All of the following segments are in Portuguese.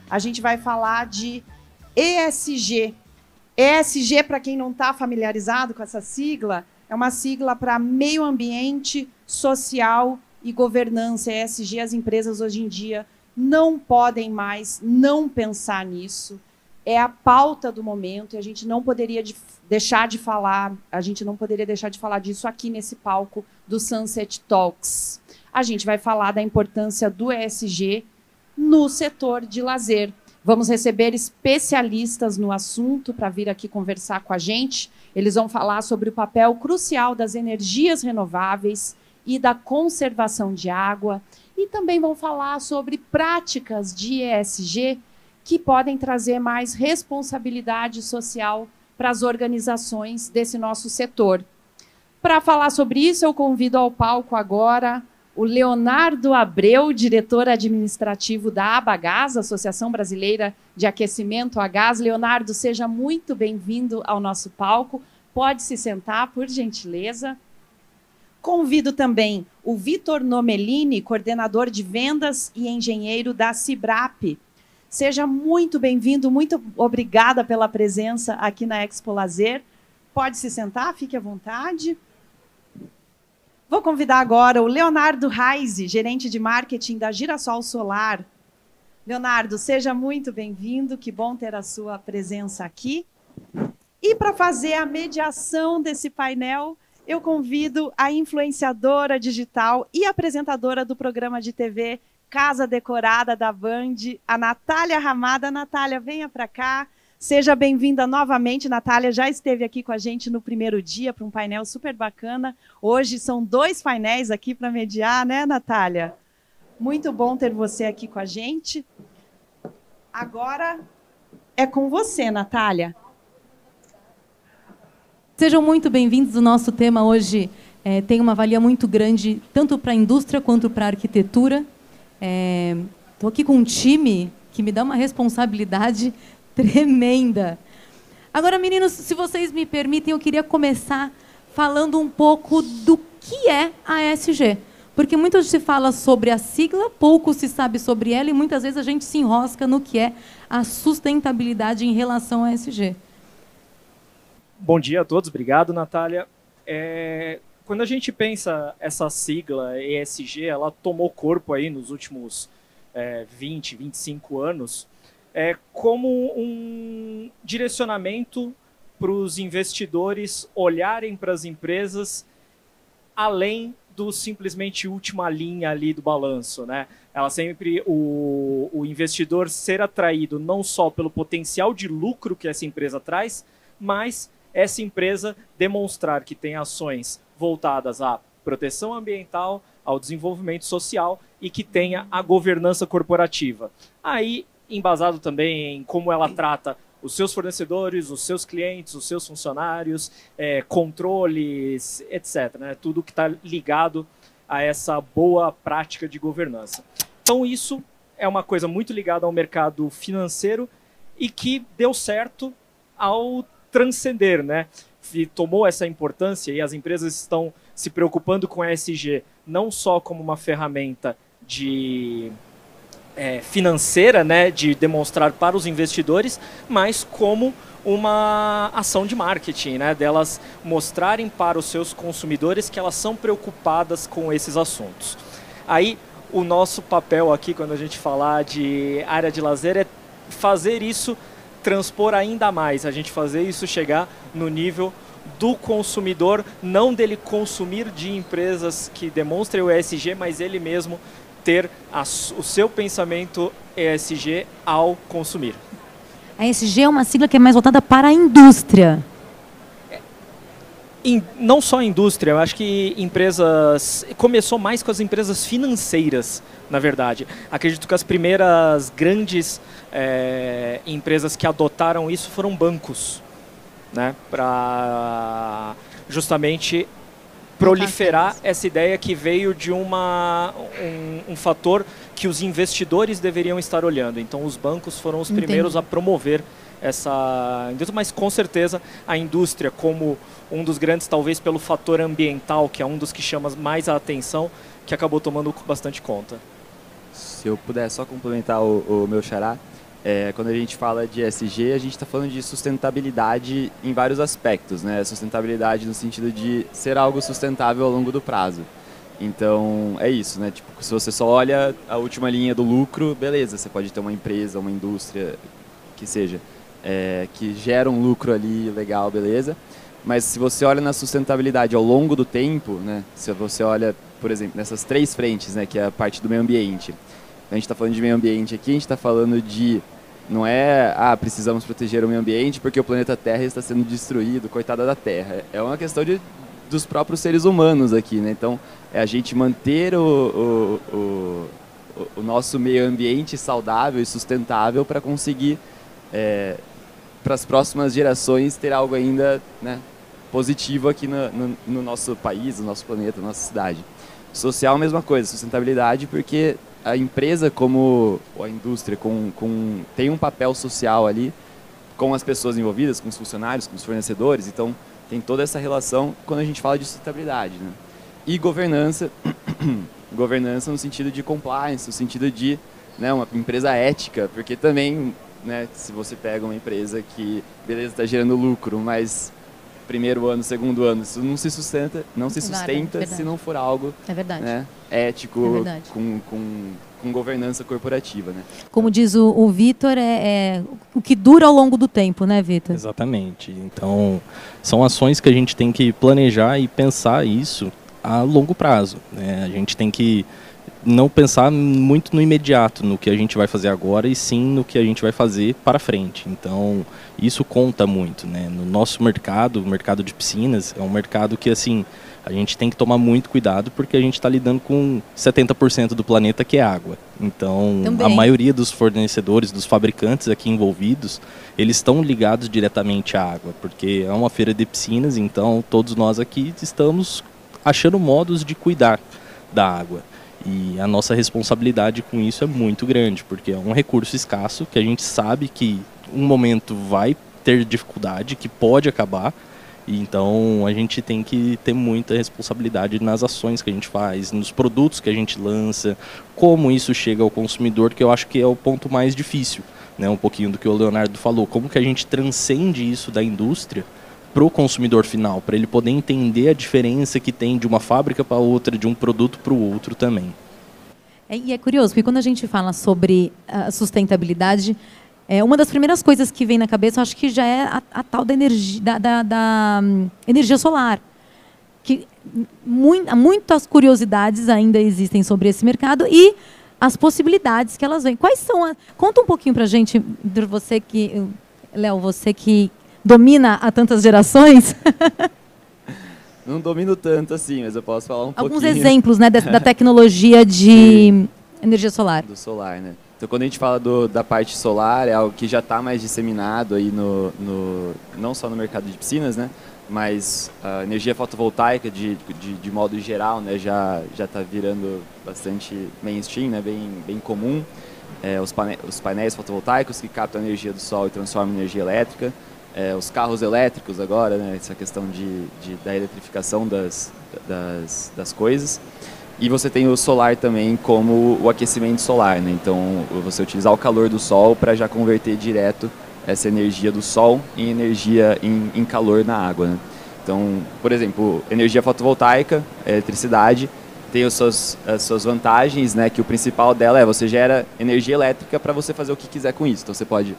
a gente vai falar de ESG. ESG, para quem não está familiarizado com essa sigla, é uma sigla para meio ambiente, social e governança. ESG, as empresas hoje em dia não podem mais não pensar nisso. É a pauta do momento e a gente não poderia deixar de falar, disso aqui nesse palco do Sunset Talks. A gente vai falar da importância do ESG no setor de lazer. Vamos receber especialistas no assunto para vir aqui conversar com a gente. Eles vão falar sobre o papel crucial das energias renováveis e da conservação de água. E também vão falar sobre práticas de ESG que podem trazer mais responsabilidade social para as organizações desse nosso setor. Para falar sobre isso, eu convido ao palco agora o Leonardo Abreu, diretor administrativo da Abagás, Associação Brasileira de Aquecimento a Gás. Leonardo, seja muito bem-vindo ao nosso palco. Pode se sentar, por gentileza. Convido também o Vitor Nomelini, coordenador de vendas e engenheiro da Cibrap. Seja muito bem-vindo, muito obrigada pela presença aqui na Expo Lazer. Pode se sentar, fique à vontade. Vou convidar agora o Leonardo Reise, gerente de marketing da Girassol Solar. Leonardo, seja muito bem-vindo, que bom ter a sua presença aqui. E para fazer a mediação desse painel, eu convido a influenciadora digital e apresentadora do programa de TV Casa Decorada da Band, a Natália Ramada. Natália, venha para cá. Seja bem-vinda novamente, Natália. Já esteve aqui com a gente no primeiro dia para um painel super bacana. Hoje são 2 painéis aqui para mediar, né, Natália? Muito bom ter você aqui com a gente. Agora é com você, Natália. Sejam muito bem-vindos. O nosso tema hoje tem uma valia muito grande, tanto para a indústria quanto para a arquitetura. Estou aqui com um time que me dá uma responsabilidade tremenda. Agora, meninos, se vocês me permitem, eu queria começar falando um pouco do que é a ESG. Porque muito se fala sobre a sigla, pouco se sabe sobre ela e muitas vezes a gente se enrosca no que é a sustentabilidade em relação à ESG. Bom dia a todos, obrigado, Natália. Quando a gente pensa essa sigla ESG, ela tomou corpo aí nos últimos 20, 25 anos, como um direcionamento para os investidores olharem para as empresas além do simplesmente última linha ali do balanço, né? Ela sempre, o investidor ser atraído não só pelo potencial de lucro que essa empresa traz, mas essa empresa demonstrar que tem ações voltadas à proteção ambiental, ao desenvolvimento social e que tenha a governança corporativa. Aí, embasado também em como ela trata os seus fornecedores, os seus clientes, os seus funcionários, controles, etc., né? Tudo que está ligado a essa boa prática de governança. Então, isso é uma coisa muito ligada ao mercado financeiro e que deu certo ao transcender, né? E tomou essa importância e as empresas estão se preocupando com a ESG não só como uma ferramenta financeira, né, de demonstrar para os investidores, mas como uma ação de marketing, né, delas mostrarem para os seus consumidores que elas são preocupadas com esses assuntos. Aí, o nosso papel aqui, quando a gente falar de área de lazer, é fazer isso transpor ainda mais, a gente fazer isso chegar no nível do consumidor, não dele consumir de empresas que demonstrem o ESG, mas ele mesmo ter o seu pensamento ESG ao consumir. A ESG é uma sigla que é mais voltada para a indústria. Não só a indústria, eu acho que começou mais com as empresas financeiras, na verdade. Acredito que as primeiras grandes empresas que adotaram isso foram bancos, né, para justamente proliferar essa ideia que veio de um fator que os investidores deveriam estar olhando. Então, os bancos foram os primeiros a promover essa indústria, mas com certeza a indústria como um dos grandes, talvez pelo fator ambiental, que é um dos que chama mais a atenção, que acabou tomando bastante conta. Se eu puder só complementar o meu xará, Quando a gente fala de ESG, a gente está falando de sustentabilidade em vários aspectos, né? Sustentabilidade no sentido de ser algo sustentável ao longo do prazo. Então, é isso, né? Tipo, se você só olha a última linha do lucro, beleza, você pode ter uma empresa, uma indústria, que seja, que gera um lucro ali legal, beleza. Mas se você olha na sustentabilidade ao longo do tempo, né? Se você olha, por exemplo, nessas 3 frentes, né? Que é a parte do meio ambiente. A gente está falando de meio ambiente aqui, a gente está falando de... Não é, precisamos proteger o meio ambiente porque o planeta Terra está sendo destruído, coitada da Terra. É uma questão dos próprios seres humanos aqui, né? Então, é a gente manter o nosso meio ambiente saudável e sustentável para conseguir, para as próximas gerações, ter algo ainda, né, positivo aqui no nosso país, no nosso planeta, na nossa cidade. Social, mesma coisa, sustentabilidade, porque a empresa como a indústria tem um papel social ali com as pessoas envolvidas, com os funcionários, com os fornecedores, então tem toda essa relação quando a gente fala de sustentabilidade, né? E governança, governança no sentido de compliance, no sentido de, né, uma empresa ética, porque também, né, se você pega uma empresa que, beleza, está gerando lucro, mas primeiro ano, segundo ano, isso não se sustenta se não for algo, né, ético, com governança corporativa, né? Como diz o Vitor, é o que dura ao longo do tempo, né, Vitor? Exatamente. Então, são ações que a gente tem que planejar e pensar isso a longo prazo, né? A gente tem que não pensar muito no imediato, no que a gente vai fazer agora, e sim no que a gente vai fazer para frente. Então, isso conta muito, né? No nosso mercado, o mercado de piscinas, é um mercado que, assim, a gente tem que tomar muito cuidado porque a gente está lidando com 70% do planeta, que é água. Então, também, a maioria dos fornecedores, dos fabricantes aqui envolvidos, eles estão ligados diretamente à água, porque é uma feira de piscinas, então todos nós aqui estamos achando modos de cuidar da água. E a nossa responsabilidade com isso é muito grande, porque é um recurso escasso que a gente sabe que um momento vai ter dificuldade, que pode acabar. E então a gente tem que ter muita responsabilidade nas ações que a gente faz, nos produtos que a gente lança, como isso chega ao consumidor, que eu acho que é o ponto mais difícil, né? Um pouquinho do que o Leonardo falou, como que a gente transcende isso da indústria para o consumidor final, para ele poder entender a diferença que tem de uma fábrica para outra, de um produto para o outro também. E é curioso, porque quando a gente fala sobre a sustentabilidade, uma das primeiras coisas que vem na cabeça, eu acho que já é a tal da energia, da energia solar. Que muitas curiosidades ainda existem sobre esse mercado e as possibilidades que elas vêm. Quais são? Conta um pouquinho para a gente, Léo, você que domina há tantas gerações. Não domino tanto assim, mas eu posso falar um pouquinho. Alguns exemplos, né, da tecnologia de energia solar. Do solar, né? Então, quando a gente fala da parte solar, é algo que já está mais disseminado aí não só no mercado de piscinas, né? Mas a energia fotovoltaica, de modo geral, né, já está virando bastante mainstream, né, bem comum. Os painéis fotovoltaicos que captam a energia do sol e transformam em energia elétrica. Os carros elétricos agora, né, essa questão da eletrificação das coisas. E você tem o solar também como o aquecimento solar, né? Então, você utilizar o calor do sol para já converter direto essa energia do sol em energia em calor na água, né? Então, por exemplo, energia fotovoltaica, eletricidade, tem as suas vantagens, né? Que o principal dela é você gera energia elétrica para você fazer o que quiser com isso. Então, você pode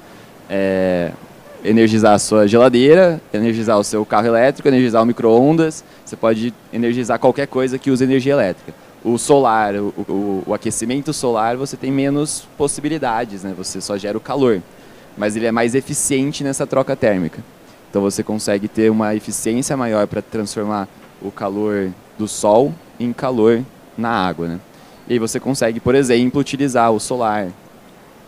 energizar a sua geladeira, energizar o seu carro elétrico, energizar o micro-ondas, você pode energizar qualquer coisa que use energia elétrica. O solar, o aquecimento solar, você tem menos possibilidades, né? Você só gera o calor, mas ele é mais eficiente nessa troca térmica. Então você consegue ter uma eficiência maior para transformar o calor do sol em calor na água, né? E aí você consegue, por exemplo, utilizar o solar.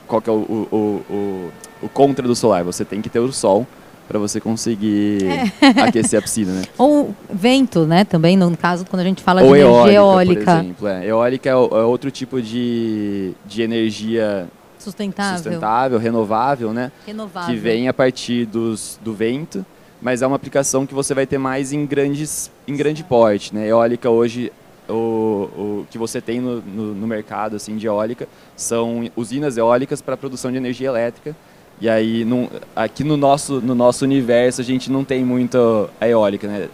Qual que é o contra do solar? Você tem que ter o sol para você conseguir aquecer a piscina, né? Ou vento, né? Também, no caso, quando a gente fala ou de energia eólica. Por exemplo. Eólica é outro tipo de energia sustentável, renovável, né? Renovável. Que vem a partir do vento, mas é uma aplicação que você vai ter mais em grande porte, né? Eólica hoje, o que você tem no mercado assim, de eólica são usinas eólicas para produção de energia elétrica. E aí, aqui no nosso universo, a gente não tem muito a eólica, né?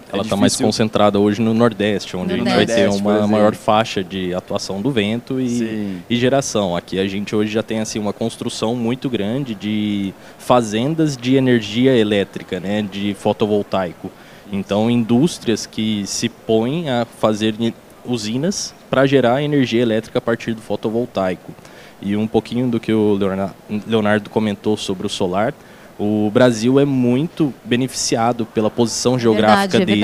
Ela está mais concentrada hoje no Nordeste, onde a gente vai ter uma maior faixa de atuação do vento e geração. Aqui a gente hoje já tem assim, uma construção muito grande de fazendas de energia elétrica, né? De fotovoltaico. Então, indústrias que se põem a fazer usinas para gerar energia elétrica a partir do fotovoltaico. E um pouquinho do que o Leonardo comentou sobre o solar, o Brasil é muito beneficiado pela posição geográfica dele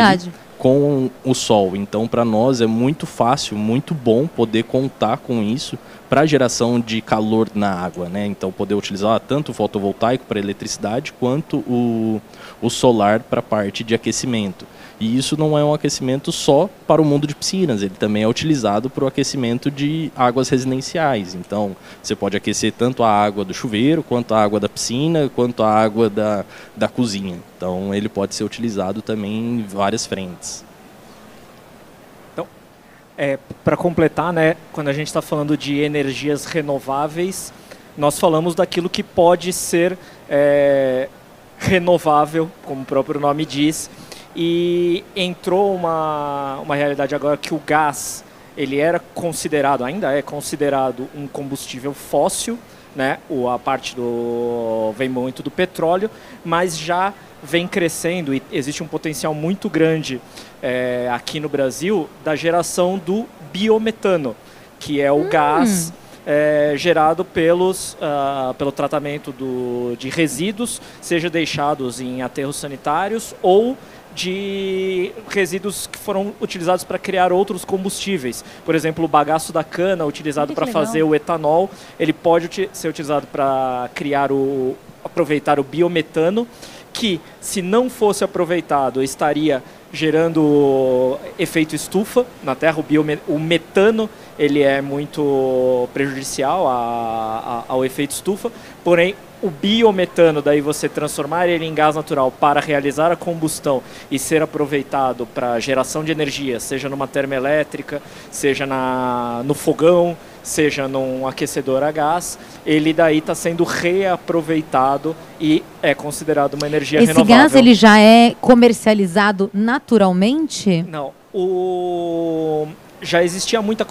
com o sol. Então, para nós é muito fácil, muito bom poder contar com isso para a geração de calor na água, né? Então, poder utilizar tanto o fotovoltaico para eletricidade quanto o solar para a parte de aquecimento. E isso não é um aquecimento só para o mundo de piscinas, ele também é utilizado para o aquecimento de águas residenciais. Então, você pode aquecer tanto a água do chuveiro, quanto a água da piscina, quanto a água da cozinha. Então, ele pode ser utilizado também em várias frentes. Então, para completar, né, quando a gente está falando de energias renováveis, nós falamos daquilo que pode ser renovável, como o próprio nome diz. E entrou uma realidade agora que o gás, ele era considerado, ainda é considerado um combustível fóssil, né? A parte vem muito do petróleo, mas já vem crescendo e existe um potencial muito grande aqui no Brasil da geração do biometano, que é o gás gerado pelo tratamento de resíduos, seja deixados em aterros sanitários ou de resíduos que foram utilizados para criar outros combustíveis. Por exemplo, o bagaço da cana utilizado para fazer o etanol, ele pode ser utilizado para aproveitar o biometano, que se não fosse aproveitado estaria gerando efeito estufa na Terra. O metano ele é muito prejudicial ao efeito estufa, porém o biometano, daí você transformar ele em gás natural para realizar a combustão e ser aproveitado para geração de energia, seja numa termoelétrica, seja no fogão, seja num aquecedor a gás, ele daí está sendo reaproveitado e é considerado uma energia renovável. Esse gás ele já é comercializado naturalmente? Não. Já existia muita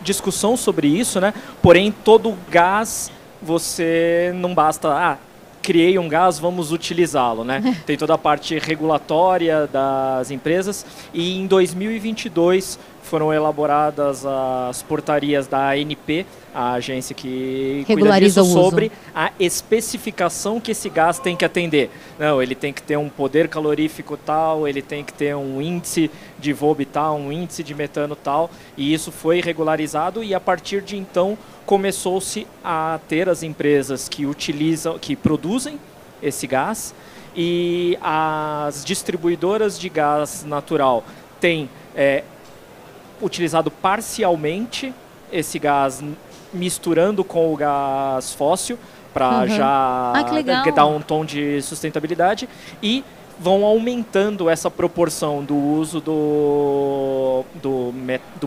discussão sobre isso, né? Porém, todo gás, você não basta, criei um gás, vamos utilizá-lo, né? Tem toda a parte regulatória das empresas e em 2022 foram elaboradas as portarias da ANP, a agência que cuida disso, sobre a especificação que esse gás tem que atender. Não, ele tem que ter um poder calorífico tal, ele tem que ter um índice de VOB tal, um índice de metano tal, e isso foi regularizado e a partir de então começou-se a ter as empresas que produzem esse gás e as distribuidoras de gás natural têm utilizado parcialmente esse gás misturando com o gás fóssil para já dar um tom de sustentabilidade e vão aumentando essa proporção do uso do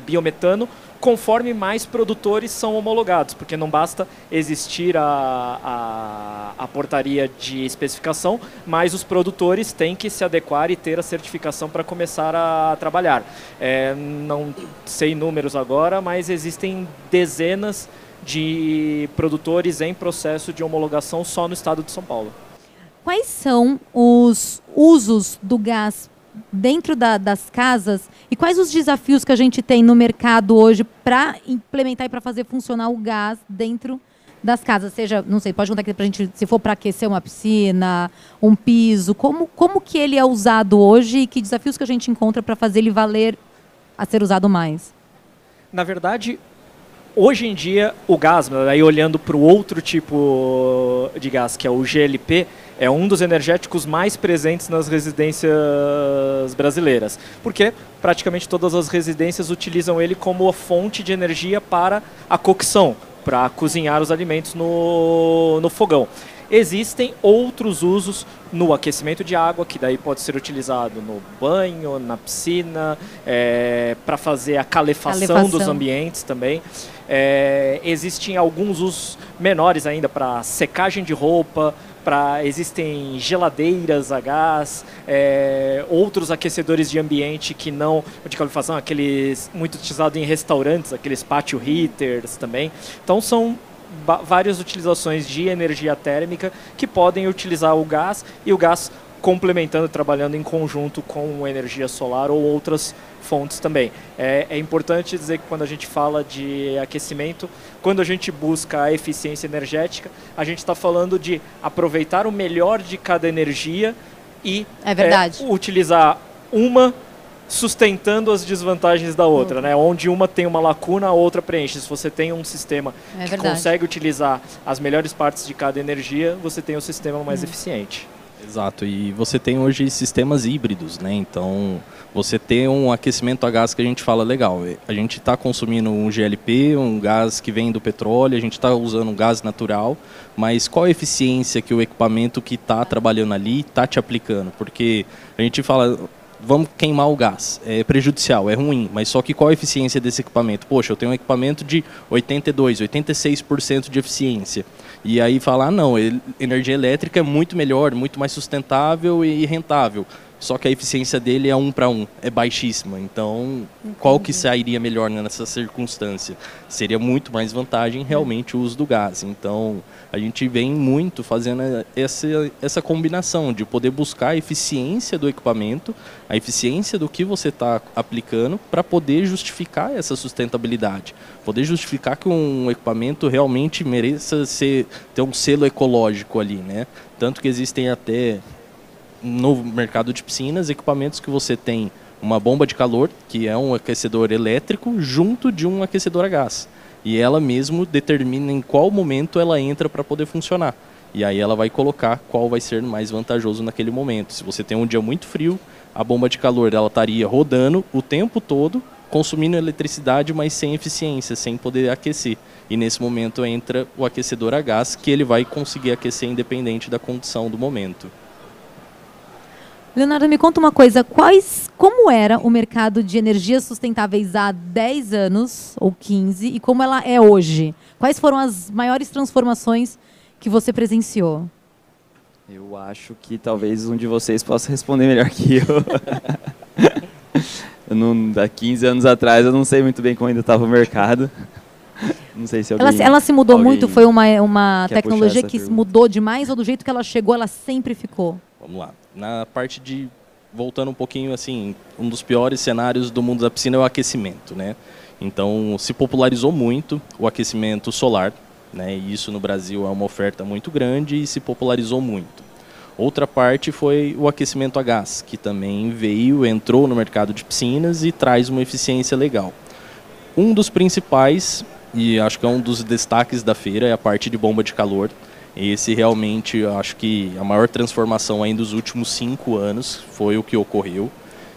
biometano conforme mais produtores são homologados, porque não basta existir a portaria de especificação, mas os produtores têm que se adequar e ter a certificação para começar a trabalhar. Não sei números agora, mas existem dezenas de produtores em processo de homologação só no estado de São Paulo. Quais são os usos do gás dentro das casas e quais os desafios que a gente tem no mercado hoje para implementar e para fazer funcionar o gás dentro das casas? Seja, não sei, pode contar aqui para a gente, se for para aquecer uma piscina, um piso, como que ele é usado hoje e que desafios que a gente encontra para fazer ele valer a ser usado mais? Na verdade, hoje em dia, o gás, aí olhando para o outro tipo de gás, que é o GLP, é um dos energéticos mais presentes nas residências brasileiras, porque praticamente todas as residências utilizam ele como a fonte de energia para a cocção, para cozinhar os alimentos no fogão. Existem outros usos no aquecimento de água, que daí pode ser utilizado no banho, na piscina, para fazer a calefação dos ambientes também. Existem alguns usos menores ainda para secagem de roupa, existem geladeiras a gás, outros aquecedores de ambiente que não de calefação, aqueles muito utilizados em restaurantes, aqueles patio heaters também. Então são várias utilizações de energia térmica que podem utilizar o gás, e o gás complementando, trabalhando em conjunto com energia solar ou outras fontes também. É importante dizer que quando a gente fala de aquecimento, quando a gente busca a eficiência energética, a gente está falando de aproveitar o melhor de cada energia e utilizar uma sustentando as desvantagens da outra, né? Onde uma tem uma lacuna, a outra preenche. Se você tem um sistema que consegue utilizar as melhores partes de cada energia, você tem um sistema mais eficiente. Exato, e você tem hoje sistemas híbridos, né? Então, você tem um aquecimento a gás que a gente fala legal. A gente está consumindo um GLP, um gás que vem do petróleo, a gente está usando um gás natural, mas qual a eficiência que o equipamento que está trabalhando ali está te aplicando? Porque a gente fala, vamos queimar o gás, é prejudicial, é ruim, mas só que qual a eficiência desse equipamento? Poxa, eu tenho um equipamento de 82%, 86% de eficiência. E aí falar, não, energia elétrica é muito melhor, muito mais sustentável e rentável. Só que a eficiência dele é 1 para 1, é baixíssima. Então, qual que sairia melhor nessa circunstância? Seria muito mais vantagem realmente o uso do gás. Então, a gente vem muito fazendo essa combinação de poder buscar a eficiência do equipamento, a eficiência do que você está aplicando, para poder justificar essa sustentabilidade. Poder justificar que um equipamento realmente mereça ter um selo ecológico ali, né? Tanto que existem até no mercado de piscinas equipamentos que você tem uma bomba de calor, que é um aquecedor elétrico, junto de um aquecedor a gás. E ela mesmo determina em qual momento ela entra para poder funcionar. E aí ela vai colocar qual vai ser mais vantajoso naquele momento. Se você tem um dia muito frio, a bomba de calor ela estaria rodando o tempo todo, consumindo eletricidade, mas sem eficiência, sem poder aquecer. E nesse momento entra o aquecedor a gás, que ele vai conseguir aquecer independente da condição do momento. Leonardo, me conta uma coisa, como era o mercado de energias sustentáveis há 10 anos, ou 15, e como ela é hoje? Quais foram as maiores transformações que você presenciou? Eu acho que talvez um de vocês possa responder melhor que eu. Há 15 anos atrás eu não sei muito bem como ainda estava o mercado. Não sei se ela se mudou muito? Foi uma tecnologia que mudou demais, ou do jeito que ela chegou, ela sempre ficou? Vamos lá. Na parte de, voltando um pouquinho, assim, um dos piores cenários do mundo da piscina é o aquecimento, né? Então, se popularizou muito o aquecimento solar, né? E isso no Brasil é uma oferta muito grande e se popularizou muito. Outra parte foi o aquecimento a gás, que também entrou no mercado de piscinas e traz uma eficiência legal. Um dos principais, e acho que é um dos destaques da feira, é a parte de bomba de calor. Esse realmente, acho que a maior transformação aí dos últimos 5 anos foi o que ocorreu.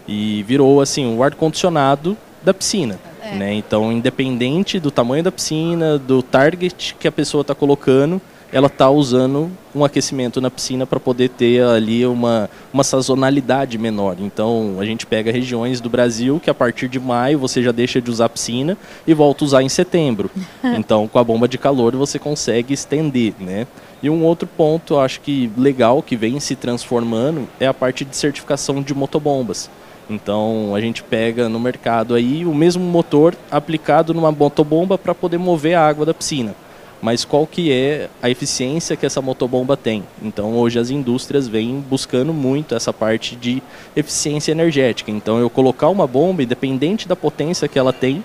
E virou assim o ar-condicionado da piscina. Né? Então, independente do tamanho da piscina, do target que a pessoa está colocando, ela está usando um aquecimento na piscina para poder ter ali uma sazonalidade menor. Então, a gente pega regiões do Brasil que a partir de maio você já deixa de usar a piscina e volta a usar em setembro. Então, com a bomba de calor você consegue estender, né? E um outro ponto, acho que legal, que vem se transformando, é a parte de certificação de motobombas. Então, a gente pega no mercado aí o mesmo motor aplicado numa motobomba para poder mover a água da piscina. Mas qual que é a eficiência que essa motobomba tem? Então, hoje as indústrias vêm buscando muito essa parte de eficiência energética. Então, eu colocar uma bomba, independente da potência que ela tem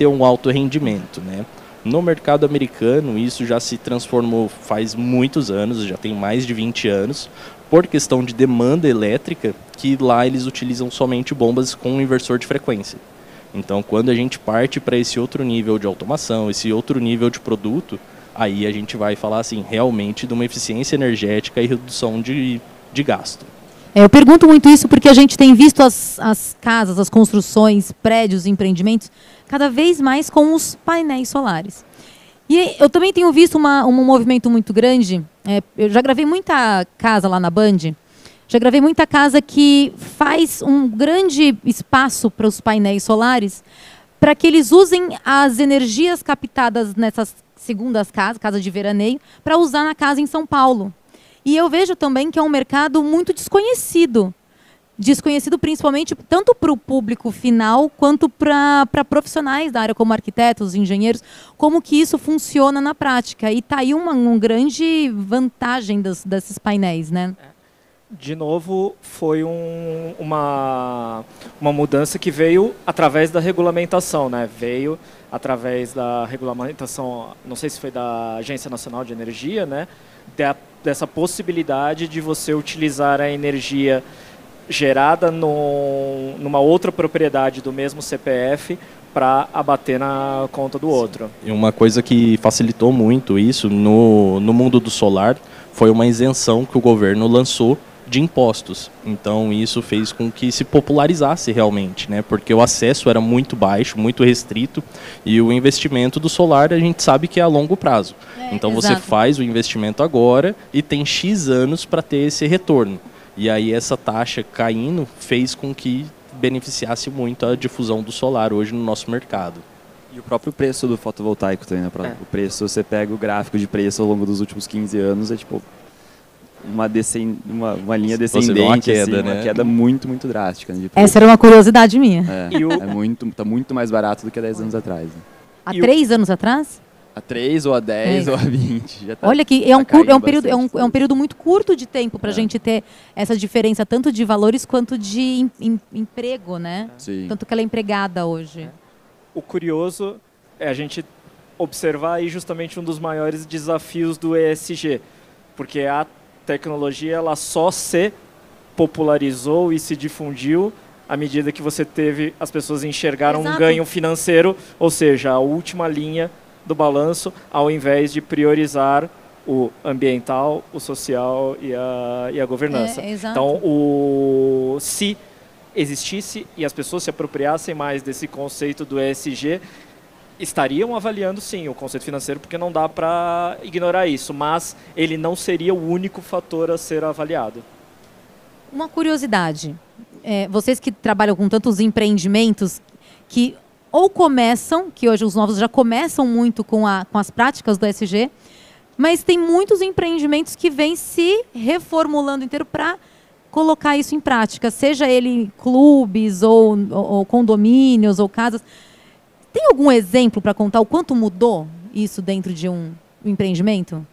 um alto rendimento, né? No mercado americano, isso já se transformou faz muitos anos, já tem mais de 20 anos, por questão de demanda elétrica, que lá eles utilizam somente bombas com inversor de frequência. Então, quando a gente parte para esse outro nível de automação, esse outro nível de produto, aí a gente vai falar assim, realmente de uma eficiência energética e redução de gasto. Eu pergunto muito isso porque a gente tem visto as casas, as construções, prédios, empreendimentos, cada vez mais com os painéis solares. E eu também tenho visto um movimento muito grande Eu já gravei muita casa lá na Band. Já gravei muita casa que faz um grande espaço para os painéis solares para que eles usem as energias captadas nessas segundas casas, casa de veraneio, para usar na casa em São Paulo. E eu vejo também que é um mercado muito desconhecido. Desconhecido principalmente tanto para o público final quanto para profissionais da área, como arquitetos, engenheiros, como que isso funciona na prática. E está aí uma grande vantagem desses painéis, né? De novo, foi uma mudança que veio através da regulamentação, né? Veio através da regulamentação, não sei se foi da Agência Nacional de Energia, né? Dessa possibilidade de você utilizar a energia gerada numa outra propriedade do mesmo CPF para abater na conta do outro. E uma coisa que facilitou muito isso no mundo do solar foi uma isenção que o governo lançou de impostos. Então isso fez com que se popularizasse realmente, né? Porque o acesso era muito baixo, muito restrito, e o investimento do solar a gente sabe que é a longo prazo. Então exato. você faz o investimento agora e tem X anos para ter esse retorno. E aí essa taxa caindo fez com que beneficiasse muito a difusão do solar hoje no nosso mercado. E o próprio preço do fotovoltaico também, né? O preço, você pega o gráfico de preço ao longo dos últimos 15 anos, é tipo uma linha descendente, uma queda, assim, né? Uma queda muito, muito drástica. Né, Essa era uma curiosidade minha. Tá muito mais barato do que há 10 anos atrás. Né? Há 3 anos atrás? A 3 ou a 10 ou a 20. Já tá, olha que é um período muito curto de tempo para a gente ter essa diferença tanto de valores quanto de emprego, né? Sim. Tanto que ela é empregada hoje. O curioso é a gente observar aí justamente um dos maiores desafios do ESG, porque a tecnologia ela só se popularizou e se difundiu à medida que você teve, as pessoas enxergaram um ganho financeiro, ou seja, a última linha do balanço, ao invés de priorizar o ambiental, o social e a governança. Então, se existisse e as pessoas se apropriassem mais desse conceito do ESG, estariam avaliando sim o conceito financeiro, porque não dá para ignorar isso, mas ele não seria o único fator a ser avaliado. Uma curiosidade, vocês que trabalham com tantos empreendimentos que ou começam, que hoje os novos já começam muito com as práticas do ESG, mas tem muitos empreendimentos que vêm se reformulando inteiro para colocar isso em prática, seja ele clubes ou condomínios ou casas. Tem algum exemplo para contar o quanto mudou isso dentro de um empreendimento?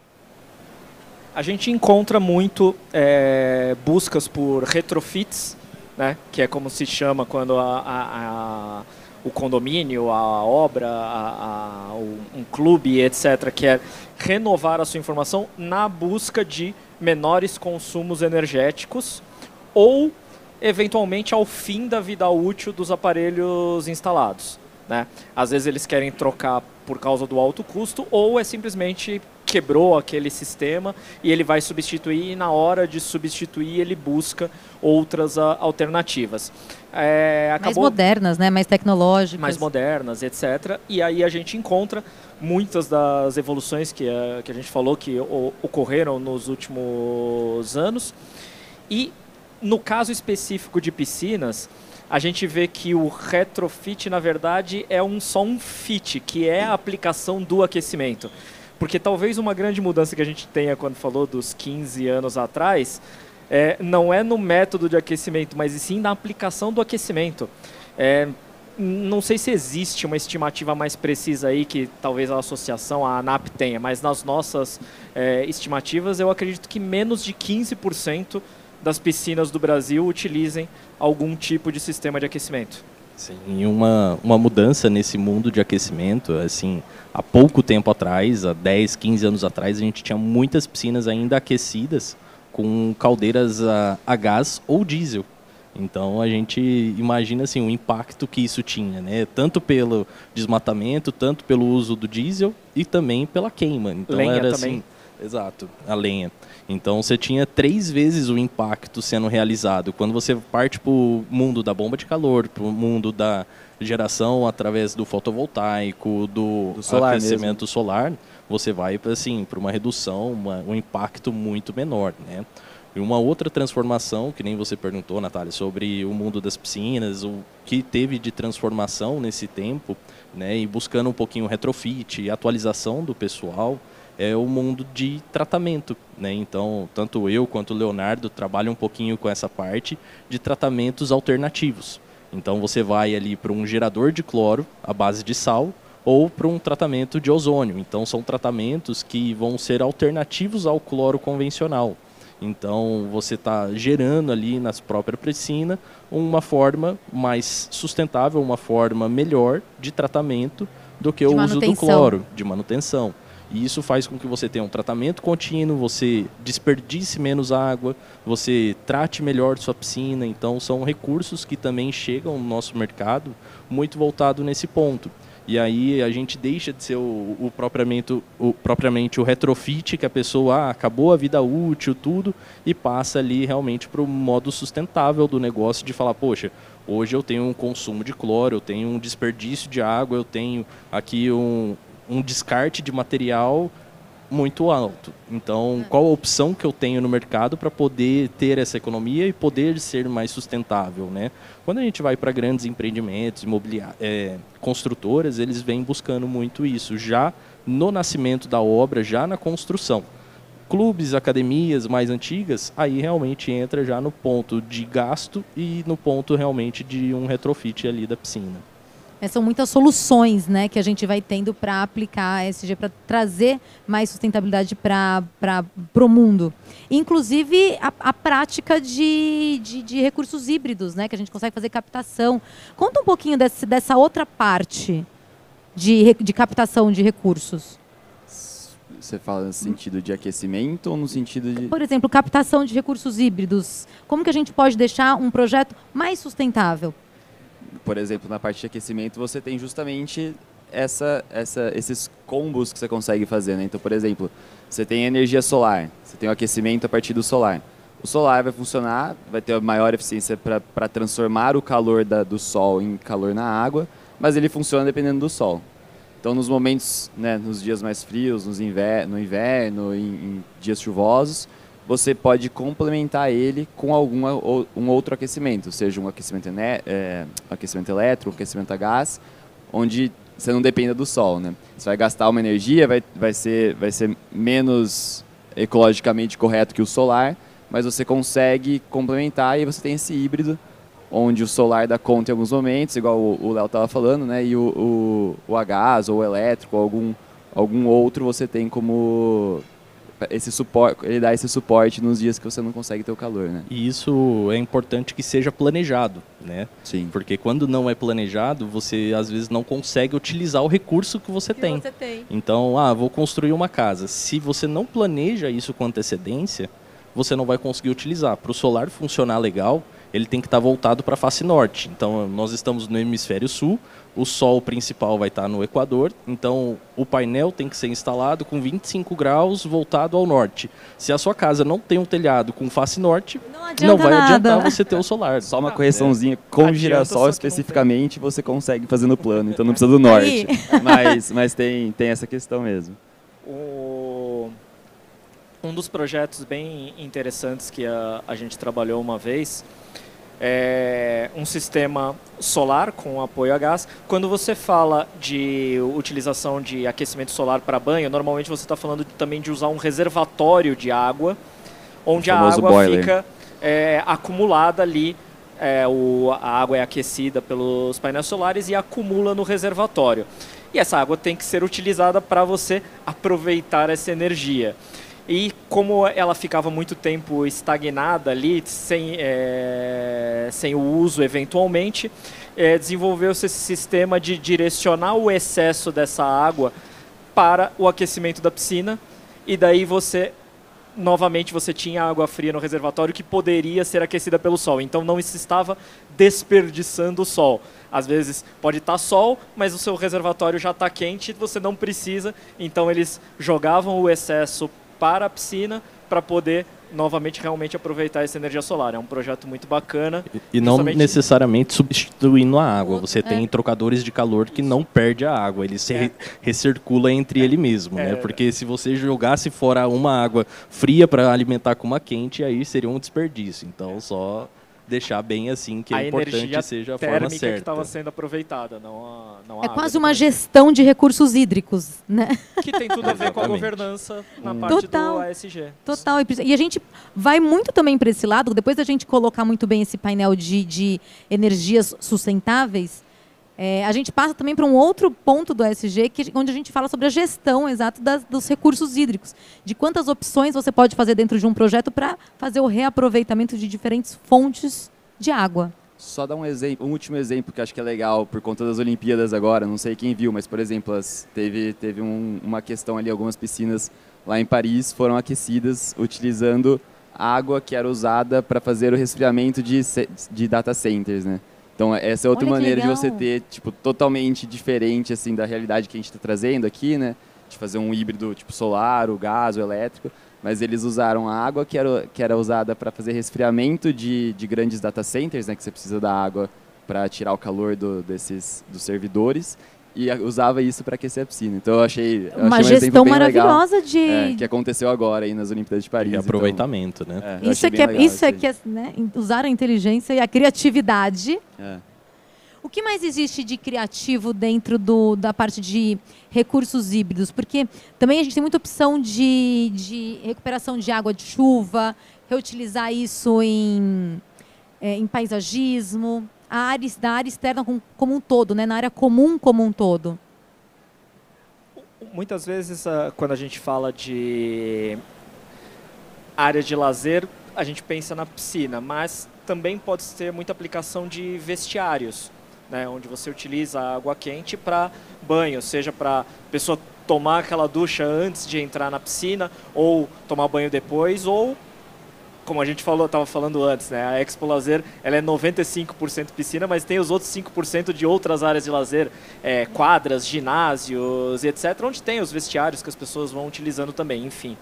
A gente encontra muito buscas por retrofits, né, que é como se chama quando o condomínio, a obra, um clube, etc., quer renovar a sua informação na busca de menores consumos energéticos ou, eventualmente, ao fim da vida útil dos aparelhos instalados. Né? Às vezes eles querem trocar por causa do alto custo ou simplesmente quebrou aquele sistema e ele vai substituir e na hora de substituir ele busca outras alternativas. Mais modernas, né? Mais tecnológicas. Mais modernas, etc. E aí a gente encontra muitas das evoluções que a gente falou que ocorreram nos últimos anos. E no caso específico de piscinas, a gente vê que o retrofit, na verdade, é só um fit, que é a aplicação do aquecimento. Porque talvez uma grande mudança que a gente tenha quando falou dos 15 anos atrás, não é no método de aquecimento, mas sim na aplicação do aquecimento. Não sei se existe uma estimativa mais precisa aí, que talvez a associação, a ANAP tenha, mas nas nossas estimativas, eu acredito que menos de 15% das piscinas do Brasil utilizem algum tipo de sistema de aquecimento. Sim, e uma mudança nesse mundo de aquecimento, assim, há pouco tempo atrás, há 10, 15 anos atrás, a gente tinha muitas piscinas ainda aquecidas com caldeiras a gás ou diesel. Então a gente imagina assim, o impacto que isso tinha, né? Tanto pelo desmatamento, tanto pelo uso do diesel e também pela queima. Então lenha era também. Assim, exato, a lenha. Então você tinha 3 vezes o impacto sendo realizado. Quando você parte para o mundo da bomba de calor, para o mundo da geração através do fotovoltaico, do solar aquecimento mesmo. solar, você vai assim, para uma redução, um impacto muito menor, né? E uma outra transformação, que nem você perguntou, Natália, sobre o mundo das piscinas, o que teve de transformação nesse tempo, né, e buscando um pouquinho o retrofit e atualização do pessoal, é o mundo de tratamento, né? Então, tanto eu quanto o Leonardo trabalham um pouquinho com essa parte de tratamentos alternativos. Então, você vai ali para um gerador de cloro à base de sal ou para um tratamento de ozônio. Então, são tratamentos que vão ser alternativos ao cloro convencional. Então, você está gerando ali na própria piscina uma forma mais sustentável, uma forma melhor de tratamento do que o uso do cloro, de manutenção. E isso faz com que você tenha um tratamento contínuo, você desperdice menos água, você trate melhor sua piscina. Então, são recursos que também chegam no nosso mercado muito voltado nesse ponto. E aí a gente deixa de ser propriamente o retrofit, que a pessoa acabou a vida útil, tudo, e passa ali realmente para o modo sustentável do negócio de falar, poxa, hoje eu tenho um consumo de cloro, eu tenho um desperdício de água, eu tenho aqui um descarte de material muito alto. Então, qual a opção que eu tenho no mercado para poder ter essa economia e poder ser mais sustentável, né? Quando a gente vai para grandes empreendimentos, construtoras, eles vêm buscando muito isso, já no nascimento da obra, já na construção. Clubes, academias mais antigas, aí realmente entra já no ponto de gasto e no ponto realmente de um retrofit ali da piscina. São muitas soluções, né, que a gente vai tendo para aplicar a ESG, para trazer mais sustentabilidade para o mundo. Inclusive, a prática de recursos híbridos, né, que a gente consegue fazer captação. Conta um pouquinho dessa outra parte de captação de recursos. Você fala no sentido de aquecimento ou no sentido de... Por exemplo, captação de recursos híbridos. Como que a gente pode deixar um projeto mais sustentável? Por exemplo, na parte de aquecimento, você tem justamente esses combos que você consegue fazer, né? Então, por exemplo, você tem energia solar, você tem o aquecimento a partir do solar. O solar vai funcionar, vai ter a maior eficiência para transformar o calor do sol em calor na água, mas ele funciona dependendo do sol. Então, nos momentos, né, nos dias mais frios, no inverno, em dias chuvosos, você pode complementar ele com um outro aquecimento, seja um aquecimento elétrico, um aquecimento a gás, onde você não dependa do sol, né? Você vai gastar uma energia, vai ser menos ecologicamente correto que o solar, mas você consegue complementar e você tem esse híbrido, onde o solar dá conta em alguns momentos, igual o Léo estava falando, né? E o a gás ou o elétrico, ou algum outro você tem como... esse suporte, ele dá esse suporte nos dias que você não consegue ter o calor, né? E isso é importante que seja planejado, né? Sim. Porque quando não é planejado, você às vezes não consegue utilizar o recurso que você tem. Então, vou construir uma casa. Se você não planeja isso com antecedência, você não vai conseguir utilizar. Para o solar funcionar legal, ele tem que estar voltado para a face norte. Então, nós estamos no hemisfério sul, o sol principal vai estar no Equador, então o painel tem que ser instalado com 25 graus voltado ao norte. Se a sua casa não tem um telhado com face norte, não vai adiantar você ter o solar. Só uma correçãozinha, com girassol especificamente você consegue fazer no plano, então não precisa do norte. Mas tem essa questão mesmo. Um dos projetos bem interessantes que a gente trabalhou uma vez é um sistema solar com apoio a gás. Quando você fala de utilização de aquecimento solar para banho, normalmente você está falando também de usar um reservatório de água, onde a água boiler fica acumulada ali. A água é aquecida pelos painéis solares e acumula no reservatório. E essa água tem que ser utilizada para você aproveitar essa energia. E como ela ficava muito tempo estagnada ali, sem o uso eventualmente, desenvolveu-se esse sistema de direcionar o excesso dessa água para o aquecimento da piscina. E daí novamente você tinha água fria no reservatório que poderia ser aquecida pelo sol. Então não se estava desperdiçando o sol. Às vezes pode estar sol, mas o seu reservatório já está quente e você não precisa. Então eles jogavam o excesso para a piscina para poder novamente realmente aproveitar essa energia solar. É um projeto muito bacana. E não necessariamente substituindo a água. Você tem trocadores de calor que não perde a água, ele se recircula entre ele mesmo, né? Porque se você jogasse fora uma água fria para alimentar com uma quente, aí seria um desperdício. Então só deixar bem assim, que é importante seja a forma certa. Que estava sendo aproveitada, não a água. Quase uma gestão de recursos hídricos, né? Que tem tudo a ver com a governança na parte do ASG. Total. E a gente vai muito também para esse lado, depois da gente colocar muito bem esse painel de energias sustentáveis, a gente passa também para um outro ponto do ASG, onde a gente fala sobre a gestão exata dos recursos hídricos, de quantas opções você pode fazer dentro de um projeto para fazer o reaproveitamento de diferentes fontes de água. Só dar um último exemplo que acho que é legal por conta das Olimpíadas agora, não sei quem viu, mas por exemplo, teve uma questão ali, algumas piscinas lá em Paris foram aquecidas utilizando água que era usada para fazer o resfriamento de data centers, né? Então essa é outra maneira de você ter, tipo, totalmente diferente assim da realidade que a gente está trazendo aqui, né? De fazer um híbrido tipo solar, o gás, o elétrico, mas eles usaram a água que era usada para fazer resfriamento de grandes data centers, né? Que você precisa da água para tirar o calor dos servidores, e usava isso para aquecer a piscina. Então eu achei uma um gestão bem maravilhosa legal, que aconteceu agora aí nas Olimpíadas de Paris. E aproveitamento, então, né? Isso é que é, né? Usar a inteligência e a criatividade. O que mais existe de criativo dentro da parte de recursos híbridos? Porque também a gente tem muita opção de recuperação de água de chuva, reutilizar isso em paisagismo, da área externa como um todo, né? Na área comum como um todo. Muitas vezes, quando a gente fala de área de lazer, a gente pensa na piscina, mas também pode ter muita aplicação de vestiários, né, onde você utiliza a água quente para banho, seja para a pessoa tomar aquela ducha antes de entrar na piscina, ou tomar banho depois, ou, como a gente estava falando antes, né, a Expo Lazer ela é 95% piscina, mas tem os outros 5% de outras áreas de lazer, quadras, ginásios, etc., onde tem os vestiários que as pessoas vão utilizando também, enfim.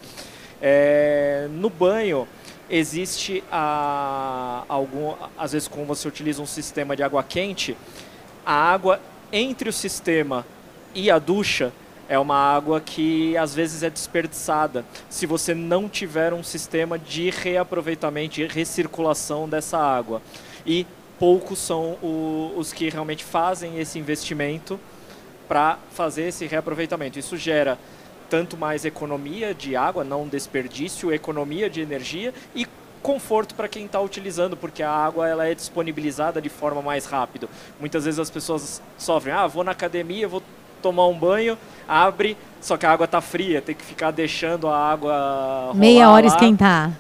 No banho, existe às vezes, quando você utiliza um sistema de água quente, a água entre o sistema e a ducha é uma água que às vezes é desperdiçada se você não tiver um sistema de reaproveitamento, de recirculação dessa água. E poucos são os que realmente fazem esse investimento para fazer esse reaproveitamento. Isso gera tanto mais economia de água, não desperdício, economia de energia e conforto para quem está utilizando, porque a água ela é disponibilizada de forma mais rápida. Muitas vezes as pessoas sofrem, vou na academia, vou tomar um banho, abre, só que a água está fria, tem que ficar deixando a água rolar meia hora esquentar.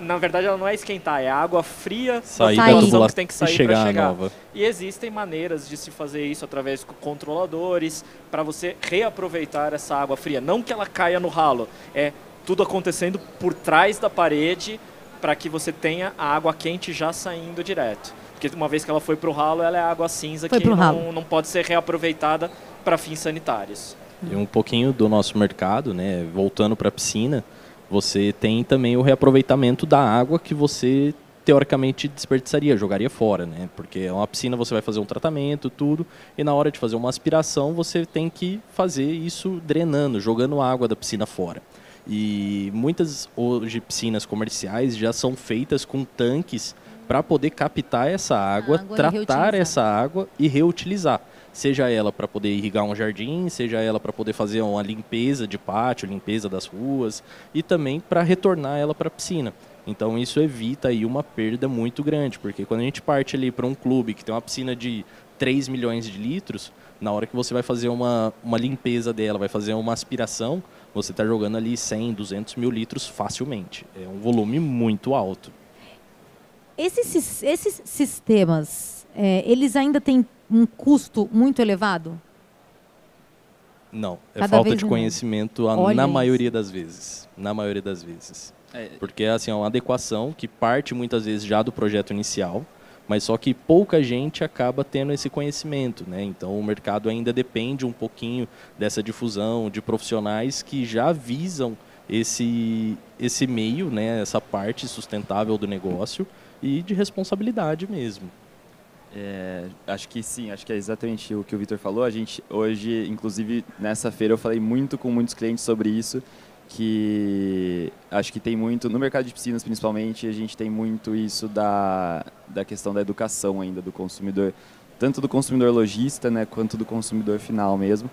Na verdade, ela não é esquentar, é água fria, que tem que sair para chegar. Nova. E existem maneiras de se fazer isso através de controladores, para você reaproveitar essa água fria. Não que ela caia no ralo, é tudo acontecendo por trás da parede, para que você tenha a água quente já saindo direto. Porque uma vez que ela foi para o ralo, ela é água cinza que não pode ser reaproveitada para fins sanitários. E um pouquinho do nosso mercado, né, voltando para a piscina, você tem também o reaproveitamento da água que você teoricamente desperdiçaria, jogaria fora, né? Porque é uma piscina, você vai fazer um tratamento, tudo, e na hora de fazer uma aspiração, você tem que fazer isso drenando, jogando a água da piscina fora. E muitas hoje piscinas comerciais já são feitas com tanques para poder captar essa água, tratar essa água e reutilizar. Seja ela para poder irrigar um jardim, seja ela para poder fazer uma limpeza de pátio, limpeza das ruas e também para retornar ela para a piscina. Então isso evita aí uma perda muito grande, porque quando a gente parte ali para um clube que tem uma piscina de 3 milhões de litros, na hora que você vai fazer uma limpeza dela, vai fazer uma aspiração, você está jogando ali 100, 200 mil litros facilmente. É um volume muito alto. Esses sistemas, eles ainda têm um custo muito elevado? Não, falta de conhecimento na maioria das vezes. Na maioria das vezes. Porque assim, é uma adequação que parte muitas vezes já do projeto inicial, mas só que pouca gente acaba tendo esse conhecimento, né? Então o mercado ainda depende um pouquinho dessa difusão de profissionais que já visam esse meio, né, essa parte sustentável do negócio e de responsabilidade mesmo. Acho que sim, acho que é exatamente o que o Vitor falou. A gente hoje, inclusive nessa feira, eu falei muito com muitos clientes sobre isso, que acho que tem muito, no mercado de piscinas principalmente, a gente tem muito isso da questão da educação ainda do consumidor, tanto do consumidor lojista, né, quanto do consumidor final mesmo,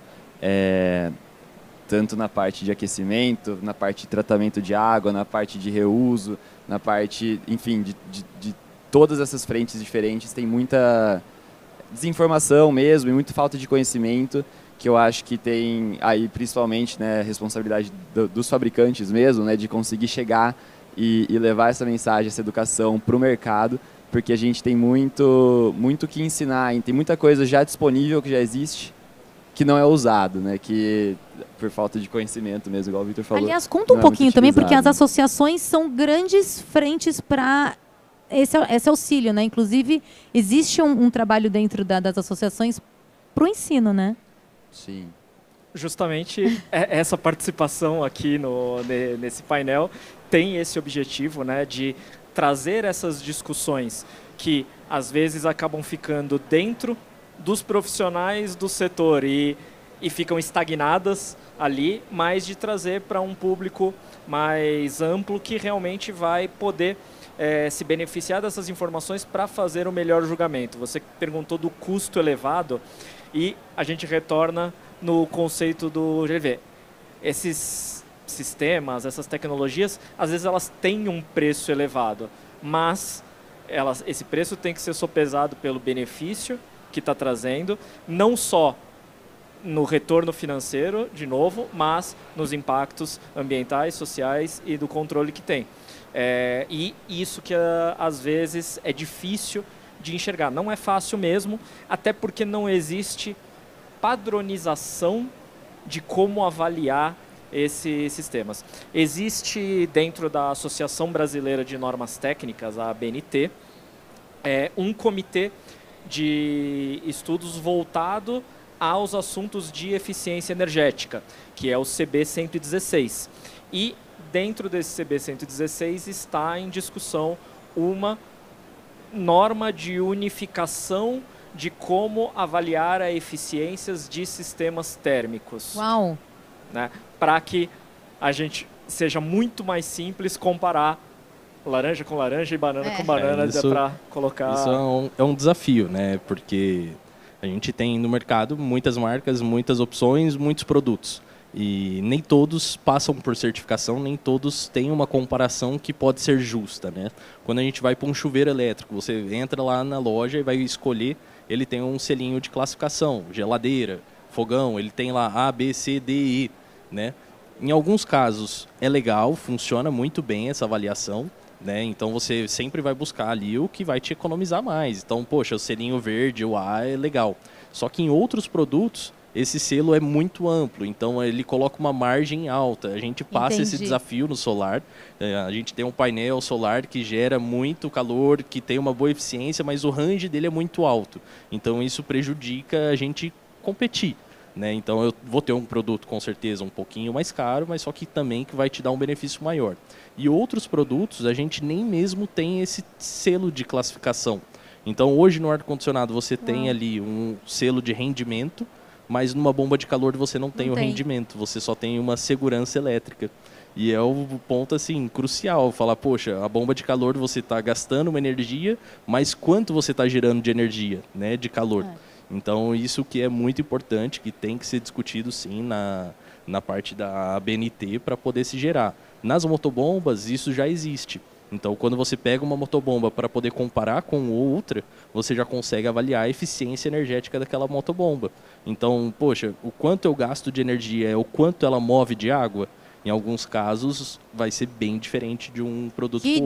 tanto na parte de aquecimento, na parte de tratamento de água, na parte de reuso, na parte, enfim, de todas essas frentes diferentes. Tem muita desinformação mesmo e muita falta de conhecimento, que eu acho que tem aí principalmente, né, responsabilidade dos fabricantes mesmo, né, de conseguir chegar e levar essa mensagem, essa educação para o mercado, porque a gente tem muito que ensinar, tem muita coisa já disponível, que já existe, que não é usado, né, que por falta de conhecimento mesmo, igual o Vitor falou. Aliás, conta um pouquinho também, porque as associações são grandes frentes para esse auxílio, né? Inclusive, existe um trabalho dentro das associações para o ensino, né? Sim. Justamente essa participação aqui nesse painel tem esse objetivo, né, de trazer essas discussões que às vezes acabam ficando dentro dos profissionais do setor e ficam estagnadas ali, mas de trazer para um público mais amplo que realmente vai poder se beneficiar dessas informações para fazer o melhor julgamento. Você perguntou do custo elevado e a gente retorna no conceito do GV. Esses sistemas, essas tecnologias, às vezes elas têm um preço elevado, mas esse preço tem que ser sopesado pelo benefício que está trazendo, não só no retorno financeiro, de novo, mas nos impactos ambientais, sociais e do controle que tem. E isso que às vezes é difícil de enxergar. Não é fácil mesmo, até porque não existe padronização de como avaliar esses sistemas. Existe dentro da Associação Brasileira de Normas Técnicas, a ABNT, um comitê de estudos voltado aos assuntos de eficiência energética, que é o CB116. E dentro desse CB116 está em discussão uma norma de unificação de como avaliar a eficiências de sistemas térmicos. Uau! Né? Para que a gente seja muito mais simples comparar laranja com laranja e banana com banana, para colocar... Isso é um desafio, né? Porque a gente tem no mercado muitas marcas, muitas opções, muitos produtos. E nem todos passam por certificação, nem todos têm uma comparação que pode ser justa, né? Quando a gente vai para um chuveiro elétrico, você entra lá na loja e vai escolher, ele tem um selinho de classificação, geladeira, fogão, ele tem lá A, B, C, D, E, né? Em alguns casos é legal, funciona muito bem essa avaliação, né? Então você sempre vai buscar ali o que vai te economizar mais. Então, poxa, o selinho verde, o A é legal. Só que em outros produtos, esse selo é muito amplo, então ele coloca uma margem alta. A gente passa esse desafio no solar. A gente tem um painel solar que gera muito calor, que tem uma boa eficiência, mas o range dele é muito alto. Então isso prejudica a gente competir, né? Então eu vou ter um produto com certeza um pouquinho mais caro, mas só que também que vai te dar um benefício maior. E outros produtos a gente nem mesmo tem esse selo de classificação. Então hoje no ar-condicionado você tem ali um selo de rendimento, mas numa bomba de calor você não tem o rendimento, você só tem uma segurança elétrica. E é o ponto assim crucial, falar, poxa, a bomba de calor você está gastando uma energia, mas quanto você está gerando de energia, né, de calor? Então isso que é muito importante, que tem que ser discutido sim na parte da ABNT para poder se gerar. Nas motobombas isso já existe. Então, quando você pega uma motobomba para poder comparar com outra, você já consegue avaliar a eficiência energética daquela motobomba. Então, poxa, o quanto eu gasto de energia é o quanto ela move de água? Em alguns casos, vai ser bem diferente de um produto para o outro.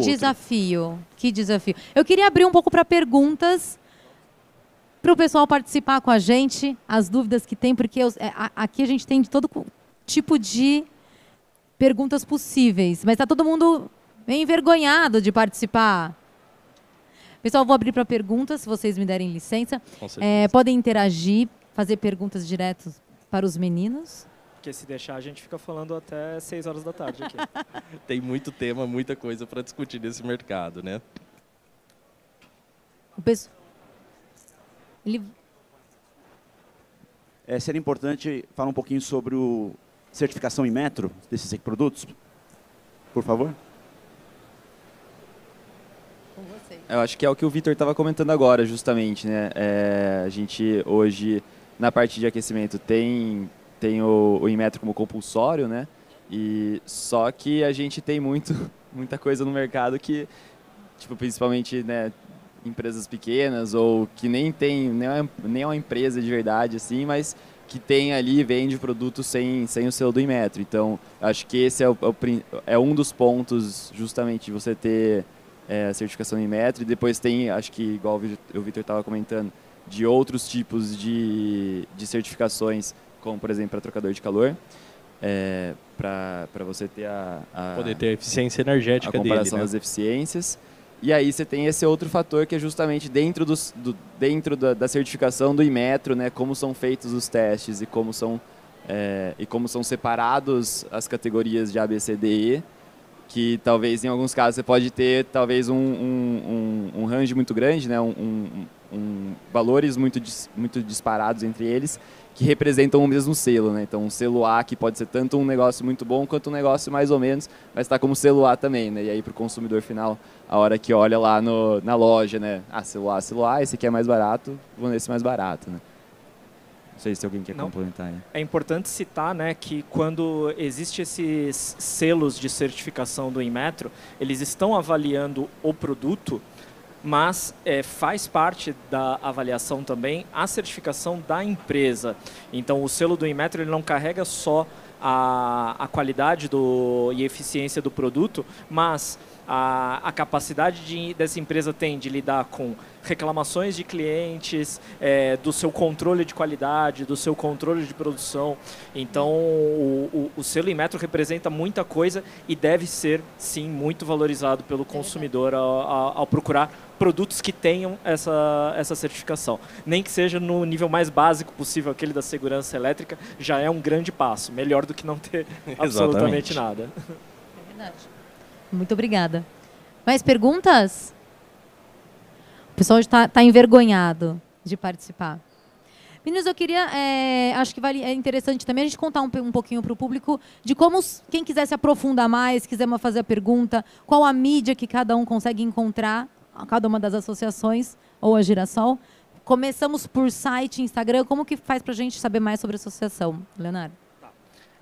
Que desafio. Eu queria abrir um pouco para perguntas, para o pessoal participar com a gente, as dúvidas que tem, porque aqui a gente tem de todo tipo de perguntas possíveis, mas está todo mundo bem envergonhado de participar. Pessoal, vou abrir para perguntas, se vocês me derem licença. Podem interagir, fazer perguntas diretas para os meninos. Porque se deixar, a gente fica falando até 6 horas da tarde aqui. Tem muito tema, muita coisa para discutir nesse mercado, né? O pessoal... Ele... Seria importante falar um pouquinho sobre a certificação em metro desses produtos, por favor? Com vocês. Eu acho que é o que o Vitor estava comentando agora, justamente, né? A gente hoje, na parte de aquecimento, tem o Inmetro como compulsório, né? E só que a gente tem muita coisa no mercado que, tipo, principalmente, né, empresas pequenas ou que nem é uma empresa de verdade, assim, mas que tem ali, vende produto sem o selo do Inmetro. Então, acho que esse é um dos pontos, justamente, de você ter a certificação do Inmetro. E depois tem, acho que, igual o Vitor estava comentando, de outros tipos de certificações, como, por exemplo, para trocador de calor, para você ter poder ter a eficiência energética a comparação dele, né? das eficiências. E aí você tem esse outro fator que é justamente dentro da certificação do Inmetro, né, como são feitos os testes e como são separados as categorias de A, B, C, D, E, que talvez em alguns casos você pode ter talvez um range muito grande, né, valores muito disparados entre eles, que representam o mesmo selo, né? Então, um selo A que pode ser tanto um negócio muito bom quanto um negócio mais ou menos, mas está como selo A também, né? E aí, para o consumidor final, a hora que olha lá na loja, né? Selo A, esse aqui é mais barato, vou nesse mais barato, né? Não sei se alguém quer complementar aí. É importante citar, né, que quando existem esses selos de certificação do Inmetro, eles estão avaliando o produto, mas faz parte da avaliação também a certificação da empresa. Então, o selo do Inmetro ele não carrega só a qualidade e eficiência do produto, mas a capacidade dessa empresa tem de lidar com reclamações de clientes, do seu controle de qualidade, do seu controle de produção. Então, o selo Inmetro representa muita coisa e deve ser, sim, muito valorizado pelo consumidor ao procurar produtos que tenham essa certificação. Nem que seja no nível mais básico possível, aquele da segurança elétrica, já é um grande passo. Melhor do que não ter absolutamente nada. É verdade. Muito obrigada. Mais perguntas? O pessoal está envergonhado de participar. Meninos, eu queria, acho que é interessante também a gente contar um pouquinho para o público de como, quem quiser se aprofundar mais, quiser fazer a pergunta, qual a mídia que cada um consegue encontrar, cada uma das associações ou a Girassol. Começamos por site, Instagram. Como que faz para a gente saber mais sobre a associação, Leonardo?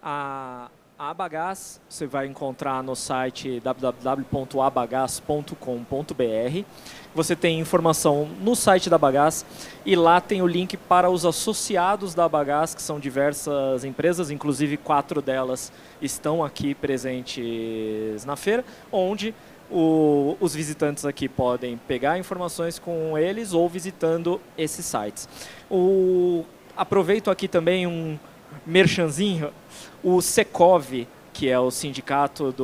A Abagás você vai encontrar no site www.abagás.com.br. Você tem informação no site da Abagás e lá tem o link para os associados da Abagás, que são diversas empresas, inclusive 4 delas estão aqui presentes na feira, onde os visitantes aqui podem pegar informações com eles ou visitando esses sites. Aproveito aqui também um merchanzinho, o Secov, que é o sindicato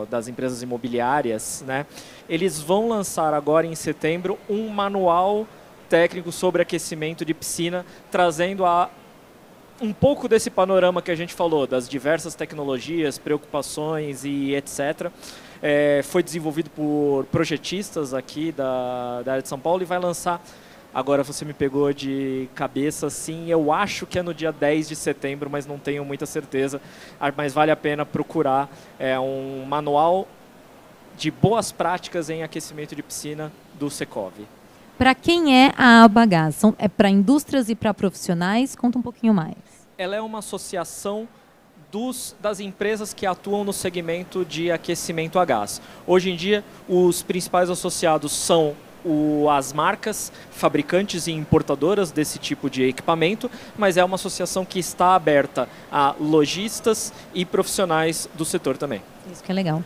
das empresas imobiliárias, né? Eles vão lançar agora em setembro um manual técnico sobre aquecimento de piscina, trazendo um pouco desse panorama que a gente falou, das diversas tecnologias, preocupações e etc. Foi desenvolvido por projetistas aqui da área de São Paulo e vai lançar, agora você me pegou de cabeça, sim, eu acho que é no dia 10 de setembro, mas não tenho muita certeza, mas vale a pena procurar. É um manual de boas práticas em aquecimento de piscina do Secov. Para quem é a Abagás? É para indústrias e para profissionais? Conta um pouquinho mais. Ela é uma associação das empresas que atuam no segmento de aquecimento a gás. Hoje em dia, os principais associados são as marcas fabricantes e importadoras desse tipo de equipamento, mas é uma associação que está aberta a lojistas e profissionais do setor também. Isso que é legal.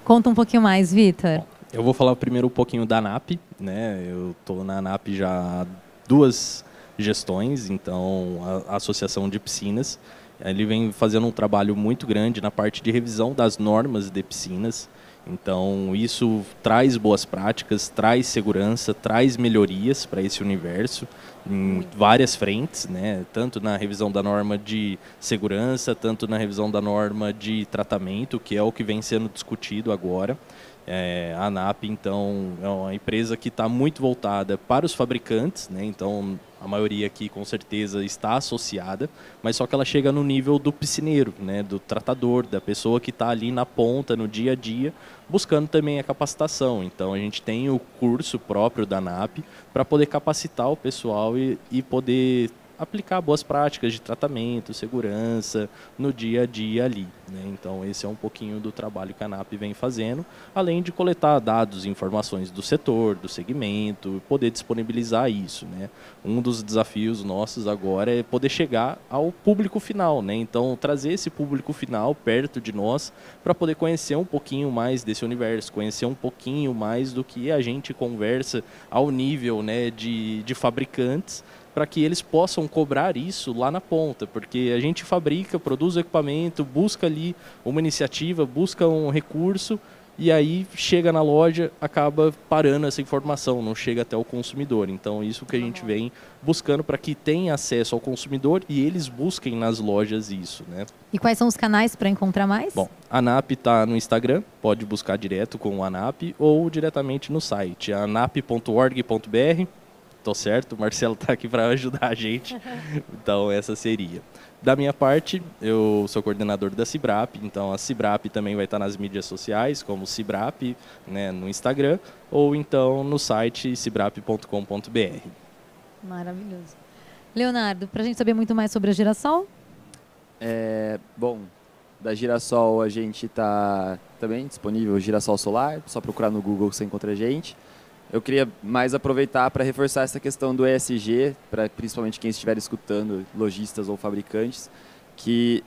Conta um pouquinho mais, Vitor. Eu vou falar primeiro um pouquinho da ANAP, né? Eu estou na ANAP já há 2 gestões, então a Associação de Piscinas, ele vem fazendo um trabalho muito grande na parte de revisão das normas de piscinas. Então, isso traz boas práticas, traz segurança, traz melhorias para esse universo em várias frentes, né? Tanto na revisão da norma de segurança, tanto na revisão da norma de tratamento, que é o que vem sendo discutido agora. A ANAP, então, é uma empresa que está muito voltada para os fabricantes, né? Então, a maioria aqui, com certeza, está associada, mas só que ela chega no nível do piscineiro, né? Do tratador, da pessoa que está ali na ponta, no dia a dia, buscando também a capacitação. Então, a gente tem o curso próprio da ANAP para poder capacitar o pessoal e poder aplicar boas práticas de tratamento, segurança no dia a dia ali, né? Então esse é um pouquinho do trabalho que a ANAP vem fazendo, além de coletar dados e informações do setor, do segmento, poder disponibilizar isso, né? Um dos desafios nossos agora é poder chegar ao público final, né? Então trazer esse público final perto de nós para poder conhecer um pouquinho mais desse universo, conhecer um pouquinho mais do que a gente conversa ao nível, né, de fabricantes, para que eles possam cobrar isso lá na ponta, porque a gente fabrica, produz o equipamento, busca ali uma iniciativa, busca um recurso, e aí chega na loja, acaba parando essa informação, não chega até o consumidor. Então isso que a gente vem buscando para que tenha acesso ao consumidor e eles busquem nas lojas isso, né? E quais são os canais para encontrar mais? Bom, a ANAP está no Instagram, pode buscar direto com o ANAP ou diretamente no site, anap.org.br. Tô certo, o Marcelo está aqui para ajudar a gente, então essa seria. Da minha parte, eu sou coordenador da Cibrap, então a Cibrap também vai estar nas mídias sociais, como Cibrap, né, no Instagram, ou então no site cibrap.com.br. Maravilhoso. Leonardo, para a gente saber muito mais sobre a Girassol? Bom, da Girassol a gente está também disponível, Girassol Solar, só procurar no Google que você encontra a gente. Eu queria mais aproveitar para reforçar essa questão do ESG, para principalmente quem estiver escutando, lojistas ou fabricantes, que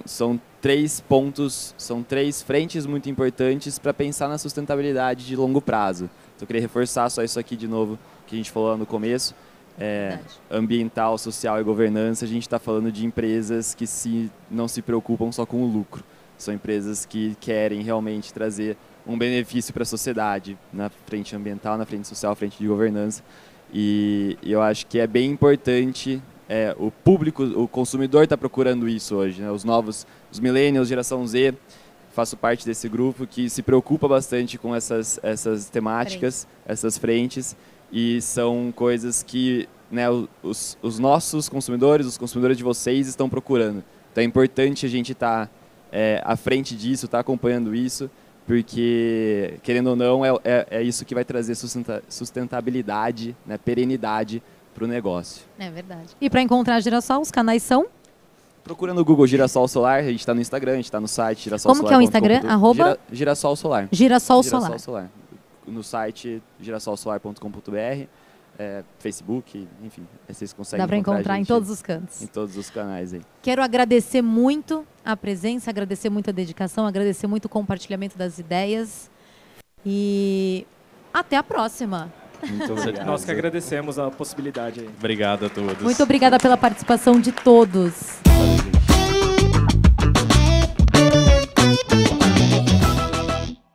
são 3 pontos, são 3 frentes muito importantes para pensar na sustentabilidade de longo prazo. Então eu queria reforçar só isso aqui de novo, que a gente falou lá no começo. Ambiental, social e governança, a gente está falando de empresas que não se preocupam só com o lucro. São empresas que querem realmente trazer um benefício para a sociedade, na frente ambiental, na frente social, na frente de governança. E eu acho que é bem importante, o público, o consumidor está procurando isso hoje, né? Os millennials, geração Z, faço parte desse grupo que se preocupa bastante com essas temáticas, essas frentes, e são coisas que, né, os nossos consumidores, os consumidores de vocês estão procurando. Então é importante a gente estar à frente disso, estar acompanhando isso, porque, querendo ou não, é isso que vai trazer sustentabilidade, né, perenidade para o negócio. É verdade. E para encontrar a Girassol, os canais são? Procura no Google Girassol Solar, a gente está no Instagram, a gente está no site girassolsolar.com. Como que é o Instagram? Girassol Solar. Girassol Solar. No site girassolsolar.com.br, Facebook, enfim, vocês conseguem Dá para encontrar em todos os cantos. Em todos os canais aí. Quero agradecer muito a presença, agradecer muito a dedicação, agradecer muito o compartilhamento das ideias e até a próxima. Muito obrigado. Nós que agradecemos a possibilidade aí. Obrigado a todos. Muito obrigada pela participação de todos.